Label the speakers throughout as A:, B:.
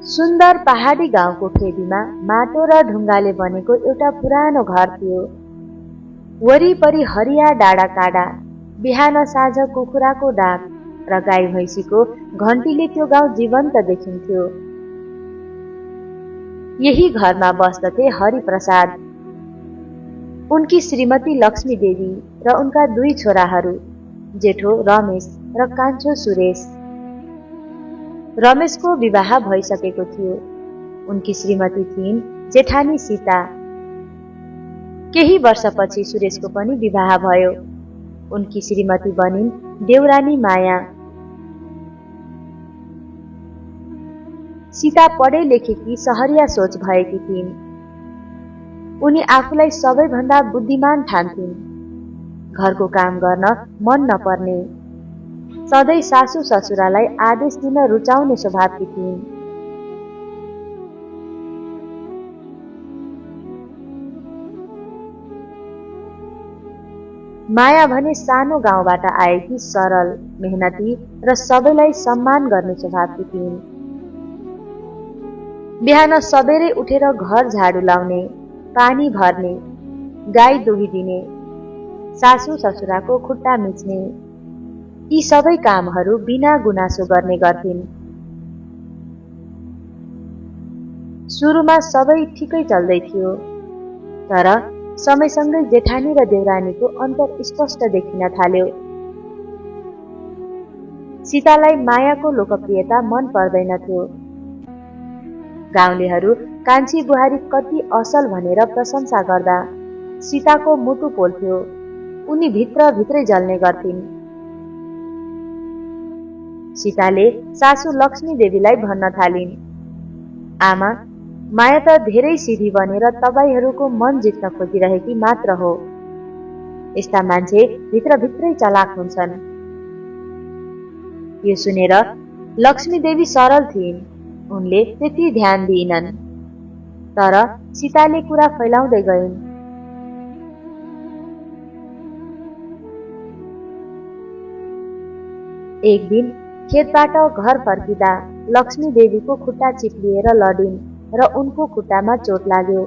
A: सुन्दर पहाडी गाउँको खेबीमा माटो र ढुङ्गाले बनेको एउटा पुरानो घर थियो। वरिपरि हरिया डाँडा काँडा, बिहान साँझ कुखुराको डाक र गाई भैँसीको घन्टीले त्यो गाउँ जीवन्त देखिन्थ्यो। यही घरमा बस्दथे हरिप्रसाद, उनकी श्रीमती लक्ष्मी देवी र उनका 2 छोराहरू, जेठो रमेश र कान्छो सुरेश। रमेशको विवाह भइसकेको थियो। उनकी श्रीमती थिइन् जेठानी सीता। केही वर्षपछि सुरेशको पनि विवाह भयो। उनकी श्रीमती बनिन् देउरानी माया। सीता पढे लेखेकी सहरिया सोच भएकी थिइन्। उनी आफूलाई सबैभन्दा बुद्धिमान ठान्थिन्। घरको काम गर्न मन नपर्ने, सधैँ सासू ससुरालाई आदेश दिन रुचाउने स्वभावकी थिइन्। माया भने सानो गाउँबाट आएकी सरल, मेहनती र सबैलाई सम्मान गर्ने स्वभावकी थिइन्। बिहान सबेरै उठेर घर झाडु लाउने, पानी भर्ने, गाई दुहिदिने, सासू ससुराको खुट्टा मिच्ने, यी सबै कामहरू बिना गुनासो गर्ने गर्थिन्। सुरुमा सबै ठिकै चल्दै थियो, तर समयसँगै जेठानी र देउरानीको अन्तर स्पष्ट देखिन थाल्यो। सीतालाई मायाको लोकप्रियता मन पर्दैनथ्यो। गाउँलेहरू कान्छी बुहारी कति असल भनेर प्रशंसा गर्दा सीताको मुटु पोल्थ्यो। उनी भित्रै जल्ने गर्थिन्। सीताले सासू लक्ष्मी देवीलाई भन्न थालिन्, आमा, माया त धेरै सिधी बनेर तपाईहरूको मन जित्न खोजिरहेकी मात्र हो। यस्ता मान्छे भित्रै चलाक हुन्छन्। यो सुनेर लक्ष्मी देवी सरल थिइन्। उनले त्यति ध्यान दिइनन्। तर सीताले कुरा फैलाउँदै गइन्। एक दिन खेतबाट घर फर्किँदा लक्ष्मी देवीको खुट्टा चिप्लिएर लडिन् र उनको खुट्टामा चोट लाग्यो।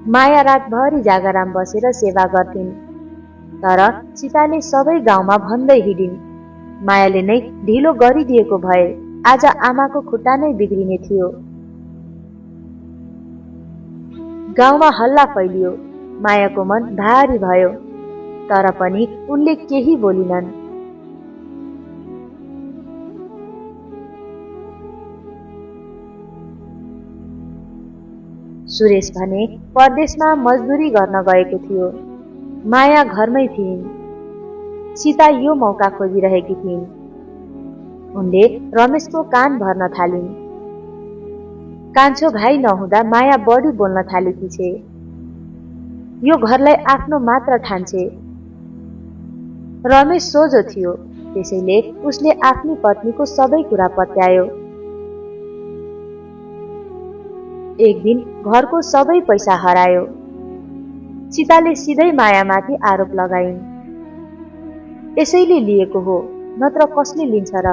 A: माया रातभरि जागराम बसेर सेवा गर्थिन्। तर सीताले सबै गाउँमा भन्दै हिँडिन्, मायाले नै ढिलो गरिदिएको भए आज आमाको खुट्टा नै बिग्रिने थियो। गाउँमा हल्ला फैलियो। मायाको मन भारी भयो, तर पनि उनले केही बोलिनन्। सुरेश भने परदेशमा मजदुरी गर्न गएको थियो। माया घरमै थिइन्। सीता यो मौका खोजिरहेकी थिइन्। उनले रमेशको कान भर्न थालिन्। कान्छो भाइ नहुँदा माया बढी बोल्न थालेकी छे। यो घरलाई आफ्नो मात्र ठान्छे। रमेश सोझो थियो, त्यसैले उसले आफ्नी पत्नीको सबै कुरा पत्यायो। एक दिन घरको सबै पैसा हरायो। सीताले सिधै मायामाथि आरोप लगाइन्। यसैले लिएको हो, नत्र कसले लिन्छ र?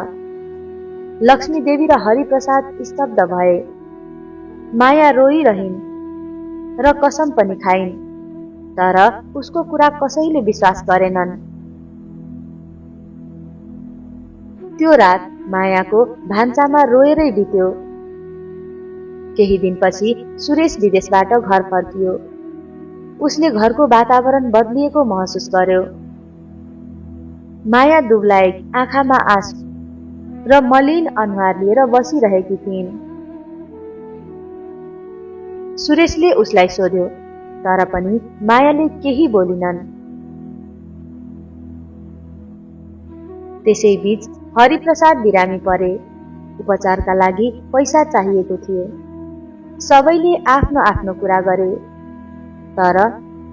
A: लक्ष्मी देवी र हरिप्रसाद स्तब्ध भए। माया रोइरहिन् र कसम पनि खाइन्, तर उसको कुरा कसैले विश्वास गरेनन्। त्यो रात मायाको भान्सामा रोएरै बित्यो। केही दिनपछि सुरेश विदेशबाट घर फर्कियो। उसले घरको वातावरण बदलिएको महसुस गर्यो। माया दुब्लाइ, आँखामा आँसु र मलिन अनुहार लिएर बसिरहेकी थिइन्। सुरेशले उसलाई सोध्यो, तर पनि मायाले केही बोलिनन्। त्यसैबीच हरिप्रसाद बिरामी परे। उपचारका लागि पैसा चाहिएको थियो। सबैले आफ्नो आफ्नो कुरा गरे, तर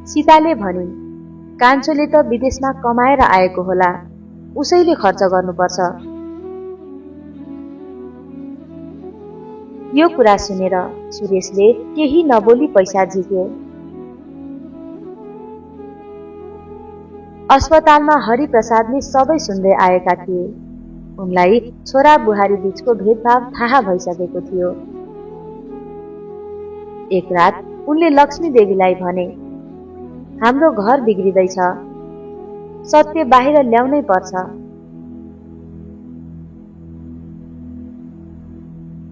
A: सीताले भनिन्, कान्छोले त विदेशमा कमाएर आएको होला, उसैले खर्च गर्नुपर्छ। यो कुरा सुनेर सुरेशले केही नबोली पैसा झिक्यो। अस्पतालमा हरिप्रसादले सबै सुन्दै आएका थिए। उनलाई छोरा बुहारी बीचको भेदभाव थाहा भइसकेको थियो। एक रात उनले लक्ष्मी देवीलाई भने, हाम्रो घर बिग्रिँदैछ, सत्य बाहिर ल्याउनै पर्छ।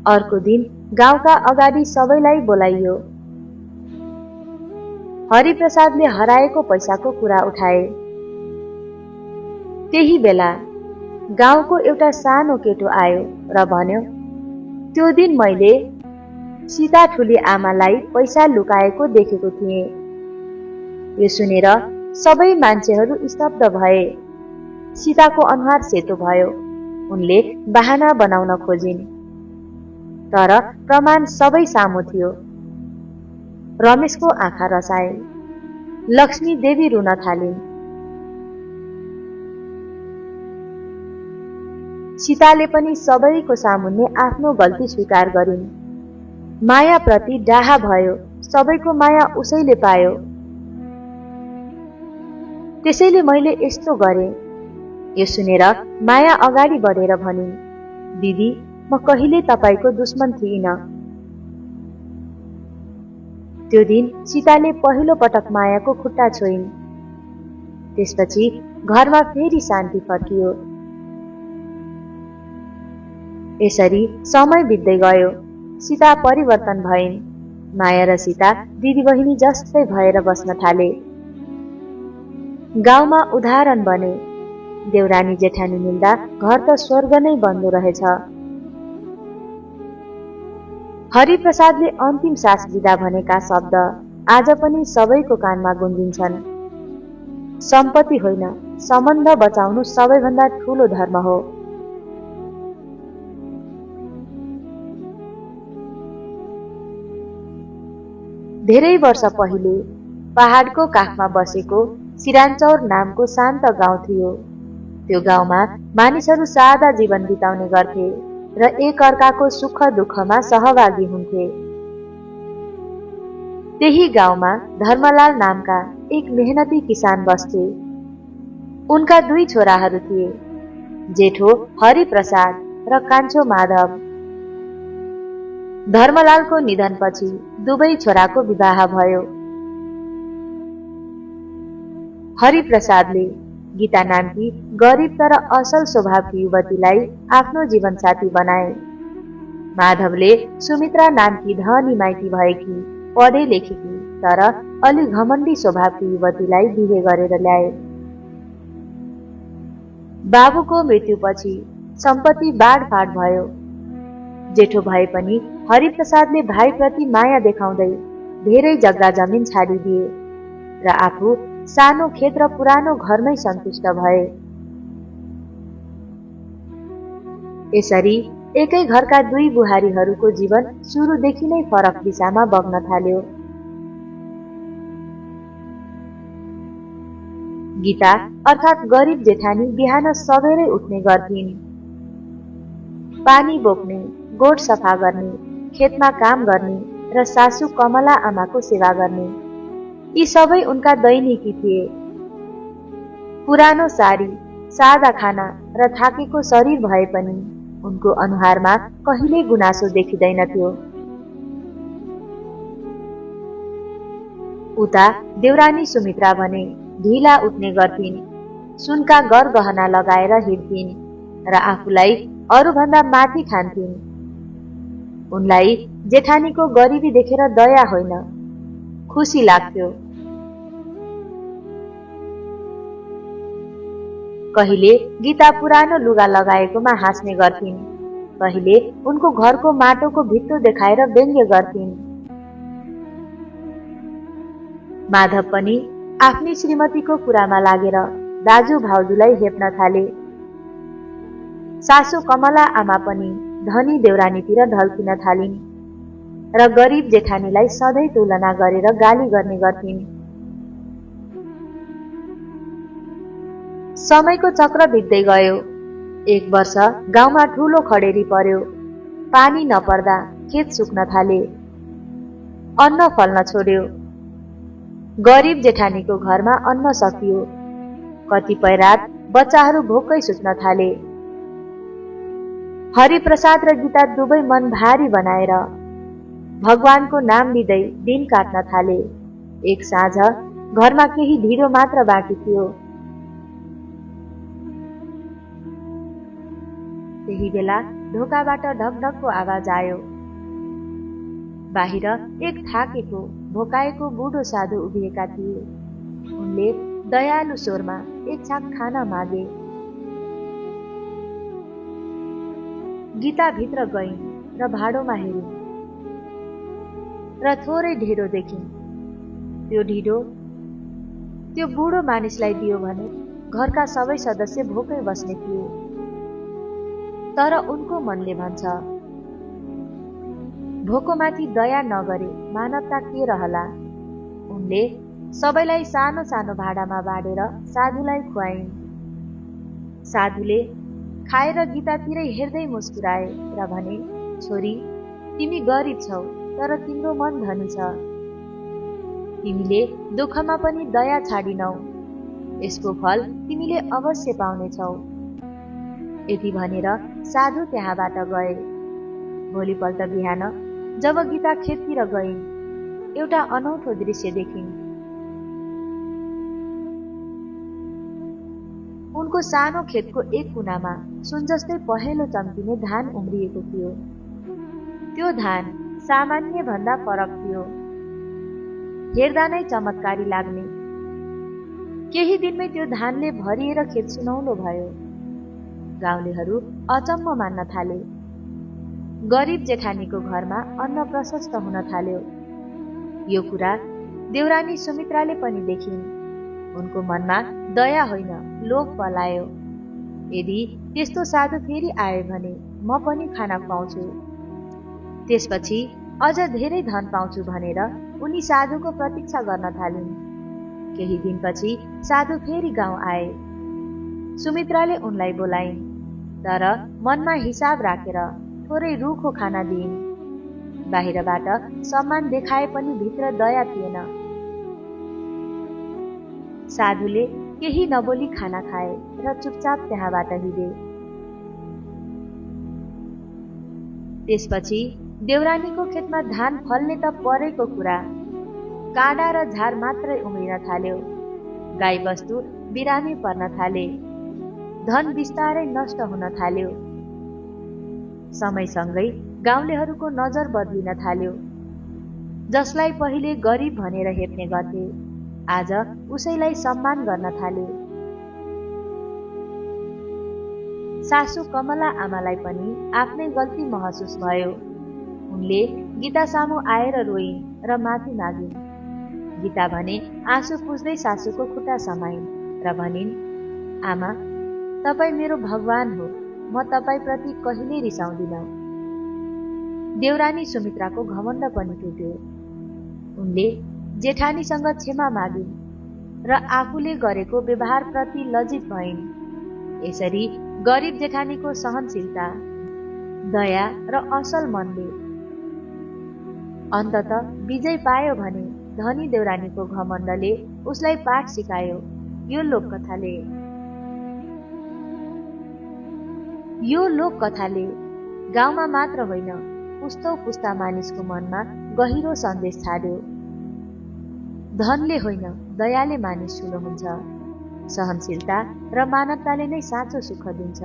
A: अर्को दिन गाउँका अगाडि सबैलाई बोलाइयो। हरिप्रसादले हराएको पैसाको कुरा उठाए। त्यही बेला गाउँको एउटा सानो केटो आयो र भन्यो, त्यो दिन मैले सीता ठुली आमालाई पैसा लुकाएको देखेको थिएँ। यो सुनेर सबै मान्छेहरू स्तब्ध भए। सीताको अनुहार सेतो भयो। उनले बहाना बनाउन खोजिन्, तर प्रमाण सबै सामु थियो। रमेशको आँखा रसाए। लक्ष्मी देवी रुन थालिन्। सीताले पनि सबैको सामुन्ने आफ्नो गल्ती स्वीकार गरिन्। माया प्रति डाहा भयो। सबैको माया उसैले पायो। त्यसैले मैले यस्तो गरे। यो सुनेर माया अगाडि बढेर भनिन्, दिदी, म कहिले तपाईको दुश्मन थिइन। त्यो दिन सीताले पहिलो पटक मायाको खुट्टा छोइन्। त्यसपछि घरमा फेरि शान्ति फर्कियो। यसरी समय बित्दै गयो। सीता परिवर्तन भइन्। माया र सीता दिदी बहिनी जस्तै भएर बस्न थाले। गाउँमा उदाहरण बने। देउरानी जेठानी मिल्दा घर त स्वर्ग नै बन्दो रहेछ। हरिप्रसादले अन्तिम सास लिँदा भनेका शब्द आज पनि सबैको कानमा गुन्जिन्छन्। सम्पत्ति होइन, सम्बन्ध बचाउनु सबैभन्दा ठूलो धर्म हो। धेरै वर्ष पहिले पहाडको काखमा बसेको सिरान्चौर नामको शान्त गाउँ थियो। त्यो गाउँमा मानिसहरू सादा जीवन बिताउने गर्थे र एक अर्काको सुख दुःखमा सहभागी हुन्थे। त्यही गाउँमा धर्मलाल नामका एक मेहनती किसान बस्थे। उनका 2 छोराहरू थिए, जेठो हरिप्रसाद र कान्छो माधव। धर्मलालको निधनपछि दुवै छोराको विवाह भयो। हरिप्रसादले गीता नामकी गरिब तर असल स्वभावकी युवतीलाई आफ्नो जीवनसाथी बनाए। माधवले सुमित्रा नामकी धनी माइती भएकी पढे लेखेकी तर अलि घमण्डी स्वभावकी युवतीलाई बिहे गरेर ल्याए। बाबुको मृत्युपछि सम्पत्ति बाँडफाँड भयो। जेठो भए पनि हरिप्रसादले भाइप्रति माया देखाउँदै धेरै जग्गा जमिन छाडिदिए र आफू सानो खेत र पुरानो घरमै सन्तुष्ट भए। यसरी एकै घरका 2 बुहारीहरूको जीवन सुरुदेखि नै फरक दिशामा बग्न थाल्यो। गीता अर्थात् गरिब जेठानी बिहान सबेरै उठ्ने गर्थिन्। पानी बोक्ने, गोठ सफा गर्ने, खेतमा काम गर्ने र सासू कमला आमाको सेवा गर्ने, यी सबै उनका दैनिकी थिए। पुरानो साडी, सादा खाना र थाकेको शरीर भए पनि उनको अनुहारमा कहिले गुनासो देखिँदैनथ्यो। उता देउरानी सुमित्रा भने ढिला उठ्ने गर्थिन्, सुनका गरगहना लगाएर हिँड्थिन् र आफूलाई अरूभन्दा माथि खान्थिन्। उनलाई जेठानीको गरिबी देखेर दया होइन, खुसी लाग्थ्यो। कहिले गीता पुरानो लुगा लगाएकोमा हाँस्ने गर्थिन्, कहिले उनको घरको माटोको भित्तो देखाएर व्यङ्ग्य गर्थिन्। माधव पनि आफ्नी श्रीमतीको कुरामा लागेर दाजु भाउजूलाई हेप्न थाले। सासू कमला आमा पनि धनी देउरानीतिर ढल्किन थालिन् र गरिब जेठानीलाई सधैँ तुलना गरेर गाली गर्ने गर्थिन्। समयको चक्र बित्दै गयो। एक वर्ष गाउँमा ठूलो खडेरी पर्यो। पानी नपर्दा खेत सुक्न थाले, अन्न फल्न छोड्यो। गरिब जेठानीको घरमा अन्न सकियो। कतिपय रात बच्चाहरू भोकै सुत्न थाले। हरिप्रसाद र गीता दुवै मन भारी बनाएर भगवानको नाम लिँदै दिन काट्न थाले। एक साँझ घरमा केही ढिँडो मात्र बाँकी थियो। त्यही बेला ढोकाबाट ढकढकको आवाज आयो। बाहिर एक थाकेको भोकाएको बुढो साधु उभिएका थिए। उनले दयालु स्वरमा एक छाक खाना मागे। गीता भित्र गइन् र भाँडोमा हेरिन् र थोरै ढिँडो देखिन्। त्यो ढिँडो त्यो बुढो मानिसलाई दियो भने घरका सबै सदस्य भोकै बस्ने थिए। तर उनको मनले भन्छ, भोकोमाथि दया नगरे मानवता के रहला। उनले सबैलाई सानो सानो भाँडामा बाँडेर साधुलाई खुवाइन्। साधुले खाएर गीतातिरै हेर्दै मुस्कुराए र भने, छोरी, तिमी गरिब छौ तर तिम्रो मन धनी छ। तिमीले दुःखमा पनि दया छाडिनौ। यसको फल तिमीले अवश्य पाउनेछौ। यति भनेर साधु त्यहाँबाट गए। भोलिपल्ट बिहान जब गीता खेततिर गइन्, एउटा अनौठो दृश्य देखिन्। उनको सानो खेतको एक कुनामा सुन जस्तै पहेँलो चम्किने धान उम्रिएको थियो। त्यो धान सामान्य भन्दा फरक थियो। हेर्दा नै चमत्कारी लाग्ने। केही दिनमै त्यो धानले भरिएर खेत सुनौलो भयो। गाउँलेहरू अचम्म मान्न थाले। गरिब जेठानीको घरमा अन्न प्रशस्त हुन थाल्यो। यो कुरा देउरानी सुमित्राले पनि देखिन्। उनको मनमा दया होइन, लोभ पलायो। यदि त्यस्तो साधु फेरि आए भने म पनि खाना खुवाउँछु। त्यसपछि अझ धेरै धन पाउँछु भनेर उनी साधुको प्रतीक्षा गर्न थालिन्। केही दिनपछि साधु फेरि गाउँ आए। सुमित्राले उनलाई बोलाइन्, तर मनमा हिसाब राखेर थोरै रुखो खाना दिइन्। बाहिरबाट सम्मान देखाए पनि भित्र दया थिएन। साधुले केही नबोली खाना खाए र चुपचाप त्यहाँबाट हिँडे। त्यसपछि देउरानीको खेतमा धान फल्ने त परेको कुरा, काँडा र झार मात्रै उम्रिन थाल्यो। गाईबस्तु बिरामी पर्न थाले। धन बिस्तारै नष्ट हुन थाल्यो। समयसँगै गाउँलेहरूको नजर बदलिन थाल्यो। जसलाई पहिले गरिब भनेर हेप्ने गर्थे, आज उसैलाई सम्मान गर्न थाले। सासु कमला आमालाई पनि आफ्नै गल्ती महसुस भयो। उनले गीता सामु आएर रोइन् र माफी मागिन्। गीता भने आँसु पुस्दै सासूको खुट्टा समाइन् र भनिन्, आमा, तपाईँ मेरो भगवान हो। म तपाईँ प्रति कहिल्यै रिसाउँदिन। देउरानी सुमित्राको घमण्ड पनि टुट्यो। उनले जेठानीसँग क्षमा मागिन् र आफूले गरेको व्यवहार प्रति लज्जित भइन्। यसरी गरिब जेठानीको सहनशीलता, दया र असल मनले अन्ततः विजय पायो भने धनी देउरानीको घमण्डले उसलाई पाठ सिकायो। यो लोककथाले गाउँमा मात्र होइन, पुस्तौ पुस्ता मानिसको मनमा गहिरो सन्देश छाड्यो। धनले होइन, दयाले मानिस ठुलो हुन्छ। सहनशीलता र मानवताले नै साँचो सुख दिन्छ।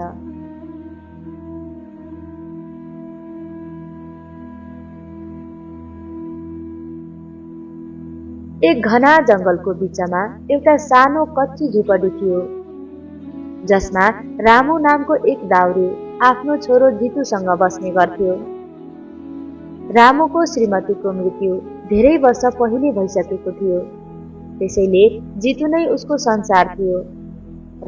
A: एक घना जंगलको बीचमा एउटा सानो कच्ची झुपडी थियो, जसमा रामु नामको एक दाउरे आफ्नो छोरो जितुसँग बस्ने गर्थ्यो। रामुको श्रीमतीको मृत्यु धेरै वर्ष पहिले भइसकेको थियो। त्यसैले जितु नै उसको संसार थियो।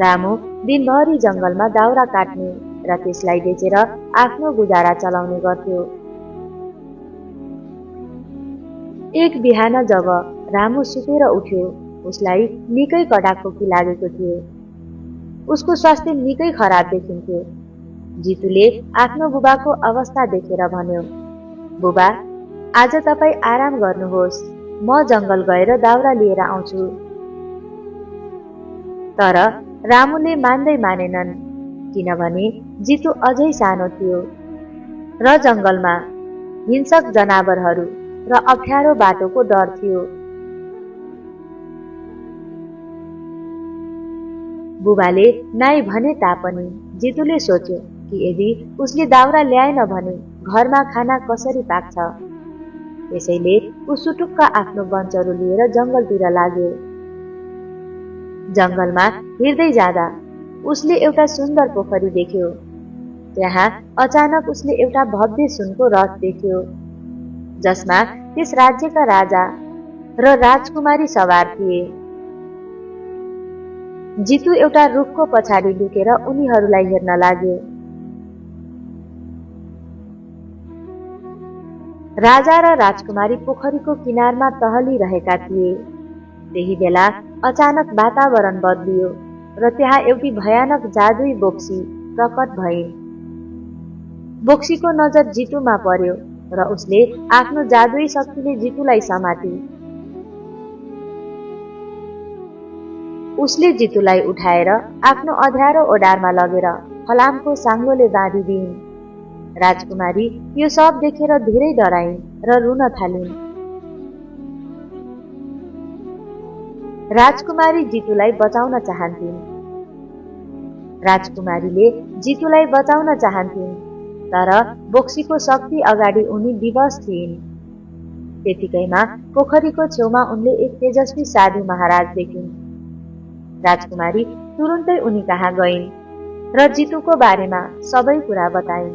A: रामु दिनभरि जंगलमा दाउरा काट्ने र त्यसलाई बेचेर आफ्नो गुजारा चलाउने गर्थ्यो। एक बिहान जब रामु सुतेर उठ्यो, उसलाई निकै कडाकोकी लागेको थियो। उसको स्वास्थ्य निकै खराब देखिन्थ्यो। जितुले आफ्नो बुबाको अवस्था देखेर भन्यो, बुबा, आज तपाईँ आराम गर्नुहोस्, म जंगल गएर दाउरा लिएर आउँछु। तर रामुले मान्दै मानेनन्। किनभने जितु अझै सानो थियो र जङ्गलमा हिंसक जनावरहरू र अप्ठ्यारो बाटोको डर थियो। बुबाले नाइ भने तापनि जितुले सोच्यो कि यदि उसले दाउरा ल्याएन भने घरमा खाना कसरी पाक्छ। त्यसैले ऊ सुटुक्क आफ्नो बन्चरो लिएर जङ्गलतिर लाग्यो। जङ्गलमा हिँड्दै जाँदा उसले एउटा सुन्दर पोखरी देख्यो। त्यहाँ अचानक उसले एउटा भव्य सुनको रथ देख्यो जसमा त्यस राज्यका राजा र राजकुमारी सवार थिए। जितु एउटा रुखको पछाडि लुकेर उनीहरूलाई हेर्न लाग्यो। राजा र राजकुमारी पोखरीको किनारमा टहलिरहेका थिए। त्यही बेला अचानक वातावरण बदलियो र त्यहाँ एउटी भयानक जादुई बोक्सी प्रकट भइन्। बोक्सीको नजर जितुमा पर्यो र उसले आफ्नो जादुई शक्तिले जितुलाई समाती। उसले जितुलाई उठाएर आफ्नो अँध्यारो ओडारमा लगेर फलामको साङ्लोले बाँधिदिइन्। राजकुमारी यो सब देखेर धेरै डराइन् र रुन थालिन्। राजकुमारी जितुलाई बचाउन चाहन्थिन्। राजकुमारीले जितुलाई बचाउन चाहन्थिन् तर बोक्सीको शक्ति अगाडि उनी विवश थिइन्। त्यतिकैमा पोखरीको छेउमा उनले एक तेजस्वी साधु महाराज देखिन्। राजकुमारी तुरुन्तै उनी कहाँ गइन् र जितुको बारेमा सबै कुरा बताइन्।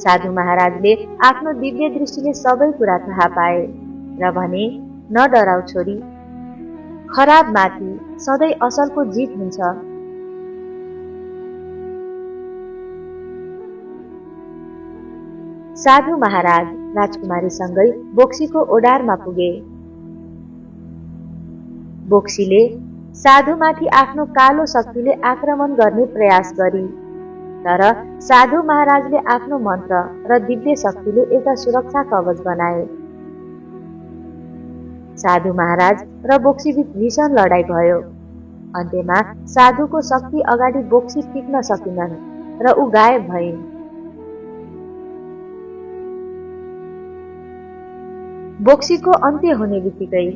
A: साधु महाराजले आफ्नो दिव्य दृष्टिले सबै कुरा थाहा पाए र भने, न डराउ छोरी, खराब माथि सधैँ असलको जित हुन्छ। साधु महाराज राजकुमारीसँगै बोक्सीको ओडारमा पुगे। बोक्सीले साधुमाथि आफ्नो कालो शक्तिले आक्रमण गर्ने प्रयास गरी, तर साधु महाराजले आफ्नो मन्त्र र दिव्य शक्तिले एउटा सुरक्षा कवच बनाए। साधु महाराज र बोक्सीबीच भीषण लडाईँ भयो। अन्त्यमा साधुको शक्ति अगाडि बोक्सी टिक्न सकिनन् र ऊ गायब भइन्। बोक्सीको अन्त्य हुने बित्तिकै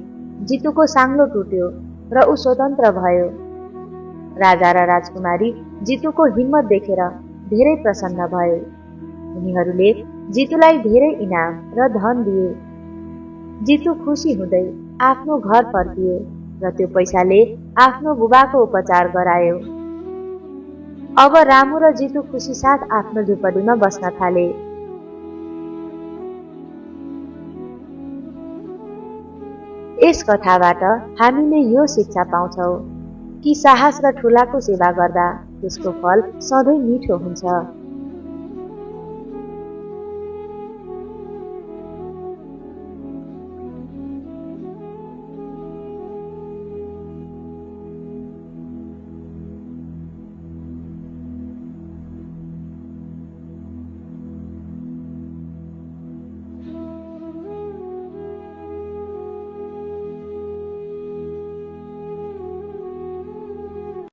A: जितुको साङ्लो टुट्यो र ऊ स्वतन्त्र भयो। राजा र राजकुमारी जितुको हिम्मत देखेर धेरै प्रसन्न भए। उनीहरूले जितुलाई धेरै इनाम र धन दिए। जितु खुसी हुँदै आफ्नो घर फर्कियो र त्यो पैसाले आफ्नो बुबाको उपचार गरायो। अब रामु र जितु खुसी साथ आफ्नो झुपडीमा बस्न थाले। यस कथाबाट हामीले यो शिक्षा पाउँछौं कि साहस र ठुलाको सेवा गर्दा त्यसको फल सधैँ मिठो हुन्छ।